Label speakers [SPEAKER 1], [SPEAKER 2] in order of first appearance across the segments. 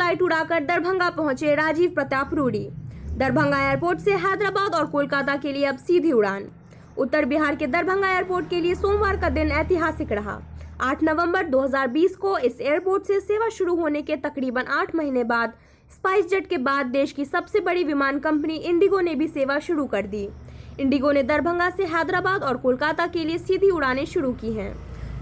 [SPEAKER 1] Flight उड़ाकर दरभंगा पहुंचे Rajiv Pratap Rudy. Darbhanga airport से हैदराबाद और कोलकाता के लिए अब सीधी उड़ान। उत्तर बिहार के दरभंगा एयरपोर्ट के लिए सोमवार का दिन ऐतिहासिक रहा। 8 नवंबर 2020 को इस एयरपोर्ट से सेवा शुरू होने के तकरीबन 8 महीने बाद स्पाइस जेट के बाद देश की सबसे बड़ी विमान कंपनी इंडिगो ने भी सेवा शुरू कर दी। इंडिगो ने दरभंगा से हैदराबाद और कोलकाता के लिए सीधी उड़ानें शुरू की हैं।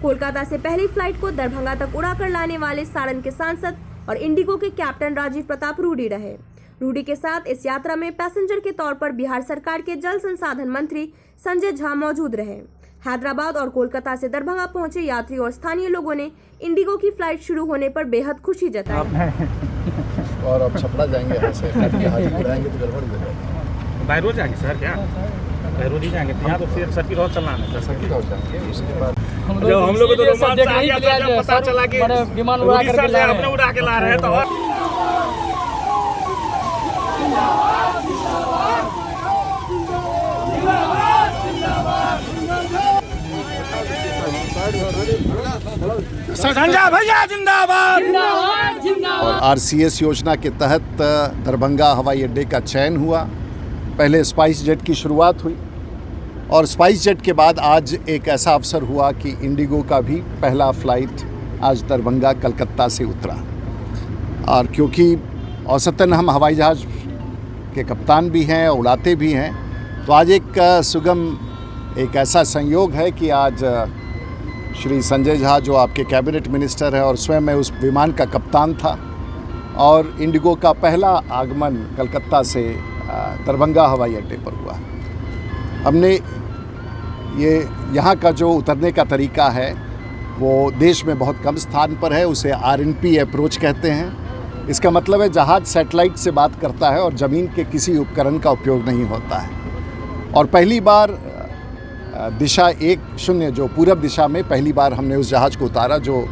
[SPEAKER 1] कोलकाता से पहली फ्लाइट को दरभंगा तक उड़ाकर लाने वाले सारण के सांसद और इंडिगो के कैप्टन राजीव प्रताप रूडी रहे। रूडी के साथ इस यात्रा में पैसेंजर के तौर पर बिहार सरकार के जल संसाधन मंत्री संजय झा मौजूद रहे। हैदराबाद और कोलकाता से दरभंगा पहुंचे यात्री और स्थानीय लोगों ने इंडिगो की फ्लाइट शुरू होने पर बेहद खुशी जताई।
[SPEAKER 2] और अब छपड़ा जाएंगे यहाँ से, उड़ाएंगे तो गड़बड़ हो जाएगा।
[SPEAKER 3] बाय रोड जाएंगे सर, क्या बाय रोड ही जाएंगे? तो यहाँ तो फिर सर्किट रोड चलना है,
[SPEAKER 2] सर्किट रोड जाएंगे। उसके बाद
[SPEAKER 3] हम लोग को तो रोमांच आ गया था जब पता चला कि विमान उड़ा के ला रहे हैं। तो संजय भैया जिंदाबाद।
[SPEAKER 2] और आरसीएस योजना के तहत दरभंगा हवाई अड्डे का चयन हुआ। पहले स्पाइस जेट की शुरुआत हुई और स्पाइस जेट के बाद आज एक ऐसा अवसर हुआ कि इंडिगो का भी पहला फ्लाइट आज दरभंगा कलकत्ता से उतरा। और क्योंकि औसतन हम हवाई जहाज़ के कप्तान भी हैं, उड़ाते भी हैं, तो आज एक सुगम एक ऐसा संयोग है कि आज श्री संजय झा जो आपके कैबिनेट मिनिस्टर है और स्वयं मैं उस विमान का कप्तान था और इंडिगो का पहला आगमन कलकत्ता से दरभंगा हवाई अड्डे पर हुआ। हमने यहाँ का जो उतरने का तरीका है वो देश में बहुत कम स्थान पर है, उसे RNP अप्रोच कहते हैं। इसका मतलब है जहाज़ सैटेलाइट से बात करता है और ज़मीन के किसी उपकरण का उपयोग नहीं होता है। और पहली बार दिशा 10 जो पूरब दिशा में पहली बार हमने उस जहाज़ को उतारा जो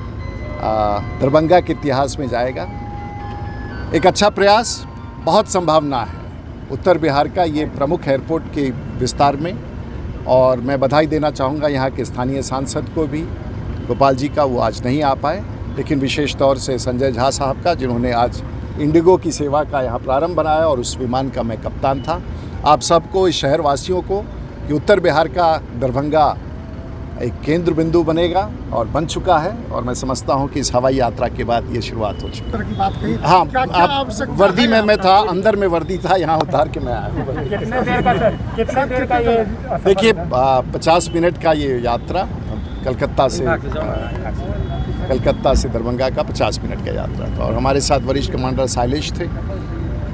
[SPEAKER 2] दरभंगा के इतिहास में जाएगा। एक अच्छा प्रयास, बहुत संभावना है उत्तर बिहार का ये प्रमुख एयरपोर्ट के विस्तार में। और मैं बधाई देना चाहूँगा यहाँ के स्थानीय सांसद को भी, गोपाल जी का, वो आज नहीं आ पाए, लेकिन विशेष तौर से संजय झा साहब का, जिन्होंने आज इंडिगो की सेवा का यहाँ प्रारंभ बनाया और उस विमान का मैं कप्तान था। आप सबको, इस शहरवासियों को, कि उत्तर बिहार का दरभंगा एक केंद्र बिंदु बनेगा और बन चुका है। और मैं समझता हूं कि इस हवाई यात्रा के बाद ये शुरुआत हो चुकी है। हाँ, आप वर्दी में मैं था, अंदर में वर्दी था, यहाँ उतार के मैं आया। देखिए 50 मिनट का ये यात्रा कलकत्ता से दरभंगा का 50 मिनट का यात्रा था। और हमारे साथ वरिष्ठ कमांडर शैलेश थे।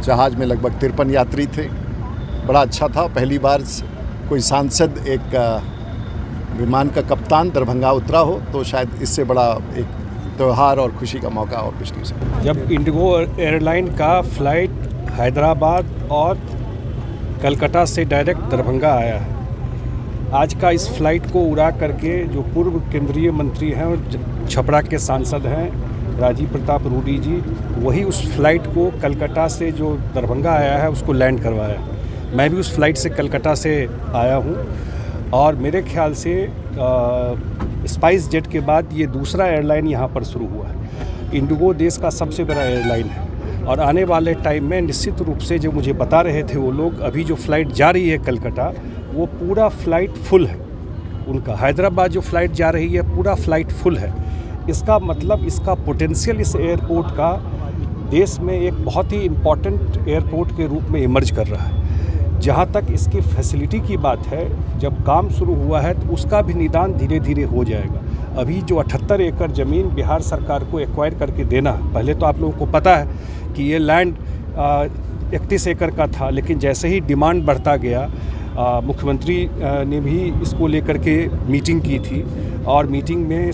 [SPEAKER 2] जहाज़ में लगभग 53 यात्री थे। बड़ा अच्छा था, पहली बार कोई सांसद एक विमान का कप्तान दरभंगा उतरा हो, तो शायद इससे बड़ा एक त्यौहार और खुशी का मौका और कुछ नहीं सकता।
[SPEAKER 3] जब इंडिगो एयरलाइन का फ्लाइट हैदराबाद और कलकत्ता से डायरेक्ट दरभंगा आया है, आज का इस फ्लाइट को उड़ा करके जो पूर्व केंद्रीय मंत्री हैं और छपरा के सांसद हैं राजीव प्रताप रूडी जी, वही उस फ्लाइट को कलकत्ता से जो दरभंगा आया है उसको लैंड करवाया। मैं भी उस फ्लाइट से कलकत्ता से आया हूँ और मेरे ख्याल से स्पाइस जेट के बाद ये दूसरा एयरलाइन यहाँ पर शुरू हुआ है। इंडिगो देश का सबसे बड़ा एयरलाइन है और आने वाले टाइम में निश्चित रूप से, जो मुझे बता रहे थे वो लोग, अभी जो फ़्लाइट जा रही है कलकत्ता, वो पूरा फ्लाइट फुल है उनका। हैदराबाद जो फ़्लाइट जा रही है पूरा फ्लाइट फुल है। इसका मतलब, इसका पोटेंशियल इस एयरपोर्ट का देश में एक बहुत ही इम्पॉर्टेंट एयरपोर्ट के रूप में इमर्ज कर रहा है। जहाँ तक इसकी फैसिलिटी की बात है, जब काम शुरू हुआ है तो उसका भी निदान धीरे धीरे हो जाएगा। अभी जो 78 एकड़ ज़मीन बिहार सरकार को एक्वायर करके देना, पहले तो आप लोगों को पता है कि ये लैंड 31 एकड़ का था, लेकिन जैसे ही डिमांड बढ़ता गया, मुख्यमंत्री ने भी इसको लेकर के मीटिंग की थी और मीटिंग में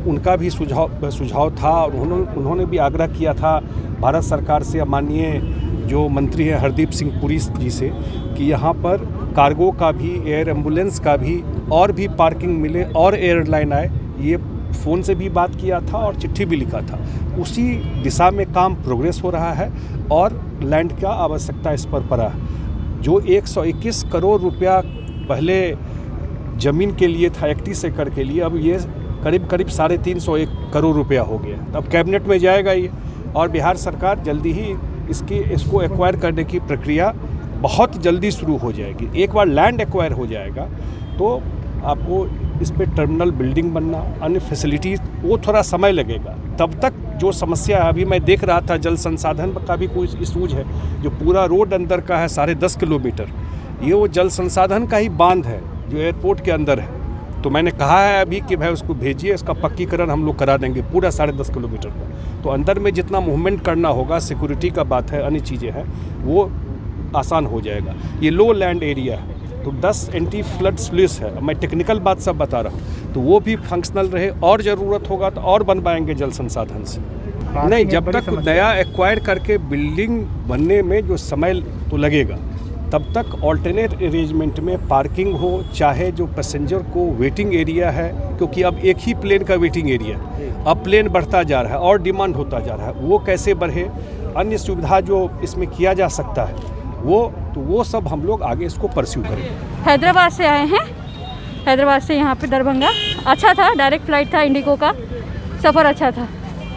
[SPEAKER 3] उनका भी सुझाव था और उन्होंने भी आग्रह किया था भारत सरकार से, माननीय जो मंत्री हैं हरदीप सिंह पुरी जी से, कि यहाँ पर कार्गो का भी, एयर एम्बुलेंस का भी और भी पार्किंग मिले और एयरलाइन आए। ये फ़ोन से भी बात किया था और चिट्ठी भी लिखा था। उसी दिशा में काम प्रोग्रेस हो रहा है और लैंड का आवश्यकता इस पर पड़ा है। जो 121 करोड़ रुपया पहले ज़मीन के लिए था 31 एकड़ के लिए, अब ये करीब 350 करोड़ रुपया हो गया। अब कैबिनेट में जाएगा ये, और बिहार सरकार जल्दी ही इसको एक्वायर करने की प्रक्रिया बहुत जल्दी शुरू हो जाएगी। एक बार लैंड एक्वायर हो जाएगा तो आपको इस पे टर्मिनल बिल्डिंग बनना, अन्य फैसिलिटीज़, वो थोड़ा समय लगेगा। तब तक जो समस्या है, अभी मैं देख रहा था जल संसाधन का भी कोई इशूज है, जो पूरा रोड अंदर का है 10.5 किलोमीटर, ये वो जल संसाधन का ही बांध है जो एयरपोर्ट के अंदर है। तो मैंने कहा है अभी कि भाई उसको भेजिए, इसका पक्कीकरण हम लोग करा देंगे पूरा 10.5 किलोमीटर का। तो अंदर में जितना मूवमेंट करना होगा, सिक्योरिटी का बात है, अन्य चीज़ें हैं, वो आसान हो जाएगा। ये लो लैंड एरिया है तो 10 एंटी फ्लड स्लुइस है, मैं टेक्निकल बात सब बता रहा हूँ, तो वो भी फंक्शनल रहे, और ज़रूरत होगा तो और बनवाएंगे जल संसाधन से। नहीं, जब तक नया एक्वायर करके बिल्डिंग बनने में जो समय तो लगेगा, तब तक ऑल्टरनेट अरेंजमेंट में पार्किंग हो, चाहे जो पैसेंजर को वेटिंग एरिया है, क्योंकि अब एक ही प्लेन का वेटिंग एरिया है, अब प्लेन बढ़ता जा रहा है और डिमांड होता जा रहा है, वो कैसे बढ़े, अन्य सुविधा जो इसमें किया जा सकता है वो सब हम लोग आगे इसको परस्यू करेंगे।
[SPEAKER 4] हैदराबाद से आए हैं, हैदराबाद से यहाँ पे दरभंगा। अच्छा था, डायरेक्ट फ्लाइट था इंडिगो का, सफ़र अच्छा था।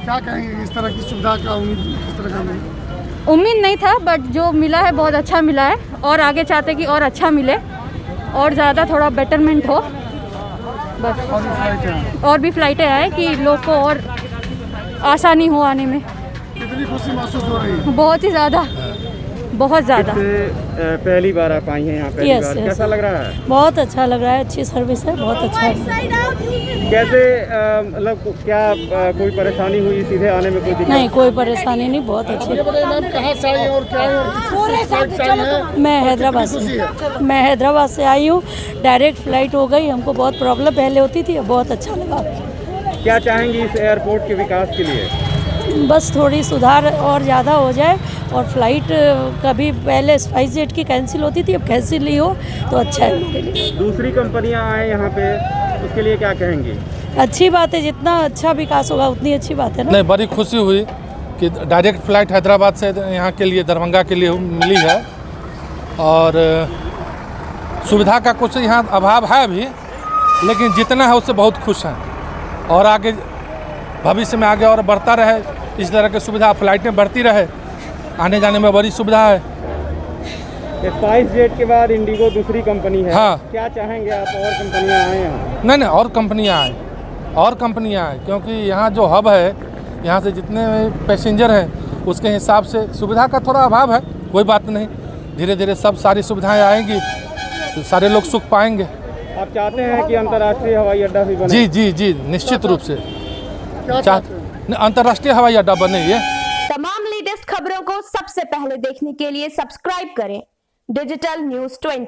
[SPEAKER 5] क्या कहेंगे इस तरह की सुविधा का इस तरह का
[SPEAKER 4] उम्मीद नहीं था, बट जो मिला है बहुत अच्छा मिला है, और आगे चाहते कि और अच्छा मिले और ज़्यादा थोड़ा बेटरमेंट हो बस। और भी फ्लाइटें आए कि लोग को और आसानी हो आने में।
[SPEAKER 5] कितनी खुशी महसूस हो रही है?
[SPEAKER 4] बहुत ही ज़्यादा, बहुत ज़्यादा।
[SPEAKER 6] पहली बार आप आई हैं यहाँ, पहली बार कैसा लग रहा है?
[SPEAKER 4] बहुत अच्छा लग रहा है, अच्छी सर्विस है, बहुत अच्छा है।
[SPEAKER 6] कैसे मतलब क्या कोई परेशानी हुई सीधे आने में? कोई दिक्कत
[SPEAKER 4] नहीं, कोई परेशानी नहीं, बहुत अच्छी।
[SPEAKER 5] मैम कहाँ से आई हैं और क्या है और किस साइड से आई हैं?
[SPEAKER 4] मैं हैदराबाद से आई हूँ, डायरेक्ट फ्लाइट हो गई। हमको बहुत प्रॉब्लम पहले होती थी, बहुत अच्छा लगा।
[SPEAKER 6] क्या चाहेंगी इस एयरपोर्ट के विकास के लिए?
[SPEAKER 4] बस थोड़ी सुधार और ज़्यादा हो जाए, और फ्लाइट कभी पहले स्पाइसजेट की कैंसिल होती थी, अब कैंसिल नहीं हो तो अच्छा है हमारे लिए।
[SPEAKER 6] दूसरी कंपनियां आए यहाँ पे, उसके लिए क्या कहेंगी?
[SPEAKER 4] अच्छी बात है, जितना अच्छा विकास होगा उतनी अच्छी बात है ना।
[SPEAKER 7] नहीं, बड़ी खुशी हुई कि डायरेक्ट फ़्लाइट हैदराबाद से यहाँ के लिए, दरभंगा के लिए मिली है, और सुविधा का कुछ यहाँ अभाव है अभी, लेकिन जितना है उससे बहुत खुश हैं, और आगे भविष्य में आगे और बढ़ता रहे इस तरह की सुविधा, फ्लाइटें बढ़ती रहे, आने जाने में बड़ी सुविधा है।
[SPEAKER 6] स्पाइसजेट के बाद इंडिगो दूसरी कंपनी है।
[SPEAKER 7] हाँ।
[SPEAKER 6] क्या चाहेंगे आप और कंपनियां आए यहाँ?
[SPEAKER 7] नहीं, और कंपनियां आए, क्योंकि यहाँ जो हब है, यहाँ से जितने पैसेंजर हैं उसके हिसाब से सुविधा का थोड़ा अभाव है, कोई बात नहीं, धीरे धीरे सब सारी सुविधाएं आएंगी तो सारे लोग सुख पाएंगे।
[SPEAKER 6] आप चाहते हैं कि अंतर्राष्ट्रीय हवाई अड्डा भी बने?
[SPEAKER 7] जी, निश्चित रूप से अंतर्राष्ट्रीय हवाई अड्डा बने। ये
[SPEAKER 1] तमाम लेटेस्ट खबरों को सबसे पहले देखने के लिए सब्सक्राइब करें डिजिटल न्यूज़ 20।